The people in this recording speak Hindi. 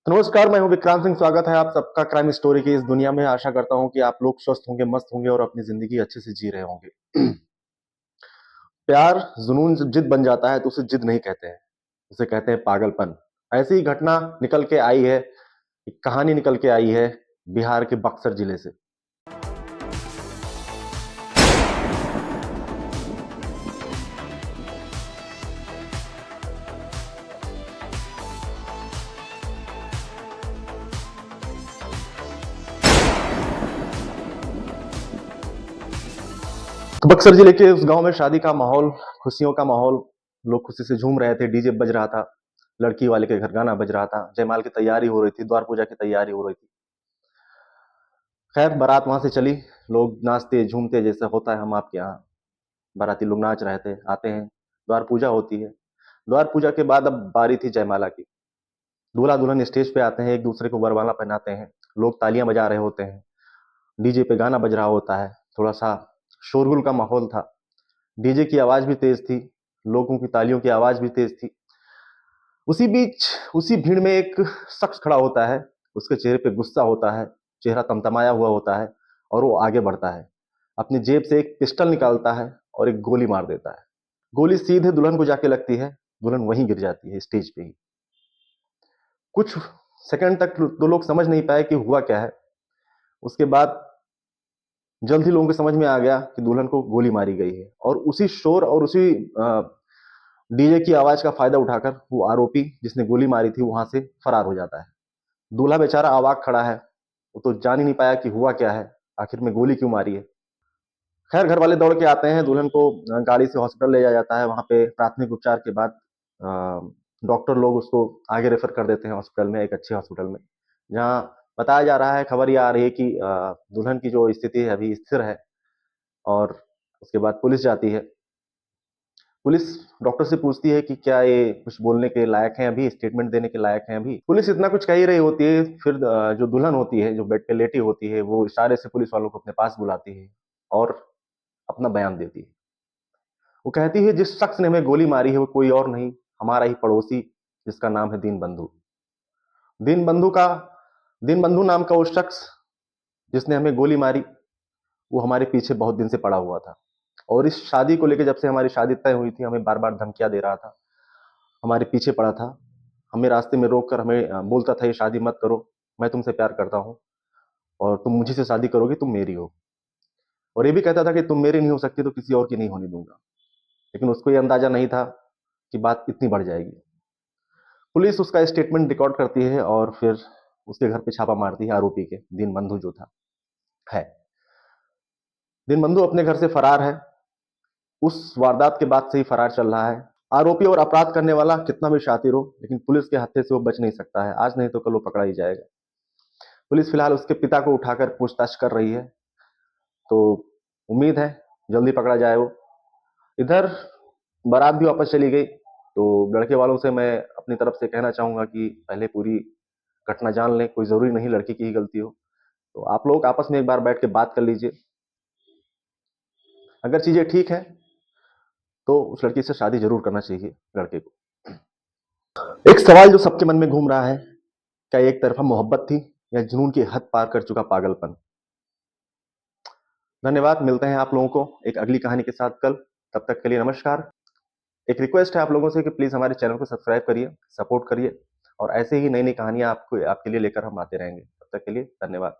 नमस्कार, मैं हूं विक्रांत सिंह। स्वागत है आप सबका क्राइम स्टोरी की इस दुनिया में। आशा करता हूं कि आप लोग स्वस्थ होंगे, मस्त होंगे और अपनी जिंदगी अच्छे से जी रहे होंगे। प्यार जुनून जब जिद बन जाता है तो उसे जिद नहीं कहते हैं, उसे कहते हैं पागलपन। ऐसी ही घटना निकल के आई है, एक कहानी निकल के आई है बिहार के बक्सर जिले से। तो बक्सर जिले के उस गांव में शादी का माहौल, खुशियों का माहौल। लोग खुशी से झूम रहे थे, डीजे बज रहा था, लड़की वाले के घर गाना बज रहा था, जयमाल की तैयारी हो रही थी, द्वार पूजा की तैयारी हो रही थी। खैर, बारात वहां से चली। लोग नाचते झूमते जैसे होता है हम आपके यहाँ। बाराती लोग नाच रहे थे, आते हैं, द्वार पूजा होती है। द्वार पूजा के बाद अब बारी थी जयमाला की। दूल्हा दुल्हन स्टेज पे आते हैं, एक दूसरे को वरमाला पहनाते हैं। लोग तालियां बजा रहे होते हैं, डीजे पे गाना बज रहा होता है। थोड़ा सा शोरगुल का माहौल था, डीजे की आवाज भी तेज थी, लोगों की तालियों की आवाज भी तेज थी। उसी बीच, उसी भीड़ में एक शख्स खड़ा होता है। उसके चेहरे पे गुस्सा होता है, चेहरा तमतमाया हुआ होता है, और वो आगे बढ़ता है। अपनी जेब से एक पिस्टल निकालता है और एक गोली मार देता है। गोली सीधे दुल्हन को जाके लगती है, दुल्हन वहीं गिर जाती है स्टेज पे ही। कुछ सेकंड तक तो लोग समझ नहीं पाए कि हुआ क्या है। उसके बाद जल्द ही लोगों को समझ में आ गया कि दुल्हन को गोली मारी गई है, और उसी शोर और उसी डीजे की आवाज का फायदा उठाकर वो आरोपी जिसने गोली मारी थी वहां से फरार हो जाता है। दूल्हा बेचारा अवाक खड़ा है, वो तो जान ही नहीं पाया कि हुआ क्या है, आखिर में गोली क्यों मारी है। खैर, घर वाले दौड़ के आते हैं, दुल्हन को गाड़ी से हॉस्पिटल ले जाया जाता है। वहां पे प्राथमिक उपचार के बाद डॉक्टर लोग उसको आगे रेफर कर देते हैं हॉस्पिटल में, एक अच्छे हॉस्पिटल में, जहाँ बताया जा रहा है, खबर ये आ रही है कि दुल्हन की जो स्थिति है अभी स्थिर है। और उसके बाद पुलिस जाती है। पुलिस डॉक्टर से पूछती है कि क्या ये कुछ बोलने के लायक हैं, अभी स्टेटमेंट देने के लायक हैं। अभी पुलिस इतना कुछ कह ही रही होती है, फिर जो दुल्हन होती है, जो बेड पे लेटी होती है, वो इशारे से पुलिस वालों को अपने पास बुलाती है और अपना बयान देती है। वो कहती है, जिस शख्स ने हमें गोली मारी है वो कोई और नहीं, हमारा ही पड़ोसी, जिसका नाम है दीन बंधु। दीन बंधु का दीन बंधु नाम का वो शख्स जिसने हमें गोली मारी, वो हमारे पीछे बहुत दिन से पड़ा हुआ था। और इस शादी को लेकर, जब से हमारी शादी तय हुई थी, हमें बार बार धमकियां दे रहा था, हमारे पीछे पड़ा था, हमें रास्ते में रोक कर हमें बोलता था, ये शादी मत करो, मैं तुमसे प्यार करता हूँ और तुम मुझे से शादी करोगे, तुम मेरी हो। और ये भी कहता था कि तुम मेरी नहीं हो सकती तो किसी और की नहीं होने दूंगा। लेकिन उसको ये अंदाजा नहीं था कि बात इतनी बढ़ जाएगी। पुलिस उसका स्टेटमेंट रिकॉर्ड करती है और फिर उसके घर पे छापा मारती है, आरोपी के, दीन बंधु जो था है। दीन बंधु अपने घर से फरार है, उस वारदात के बाद से ही फरार चल रहा है। आरोपी और अपराध करने वाला कितना भी शातिर हो, लेकिन पुलिस के हत्थे से वो बच नहीं सकता है। आज नहीं तो कल वो पकड़ा ही जाएगा। पुलिस फिलहाल उसके पिता को उठाकर पूछताछ कर रही है, तो उम्मीद है जल्दी पकड़ा जाए वो। इधर बारात भी वापस चली गई। तो लड़के वालों से मैं अपनी तरफ से कहना चाहूंगा कि पहले पूरी घटना जान लें, कोई जरूरी नहीं लड़की की ही गलती हो। तो आप लोग आपस में एक बार बैठ के बात कर लीजिए। अगर चीजें ठीक है तो उस लड़की से शादी जरूर करना चाहिए लड़के को। एक सवाल जो सबके मन में घूम रहा है, क्या एक तरफा मोहब्बत थी या जुनून की हद पार कर चुका पागलपन। धन्यवाद, मिलते हैं आप लोगों को एक अगली कहानी के साथ कल। तब तक के लिए नमस्कार। एक रिक्वेस्ट है आप लोगों से कि प्लीज हमारे चैनल को सब्सक्राइब करिए, सपोर्ट करिए, और ऐसे ही नई नई कहानियां आपको आपके लिए लेकर हम आते रहेंगे। तब तक के लिए धन्यवाद।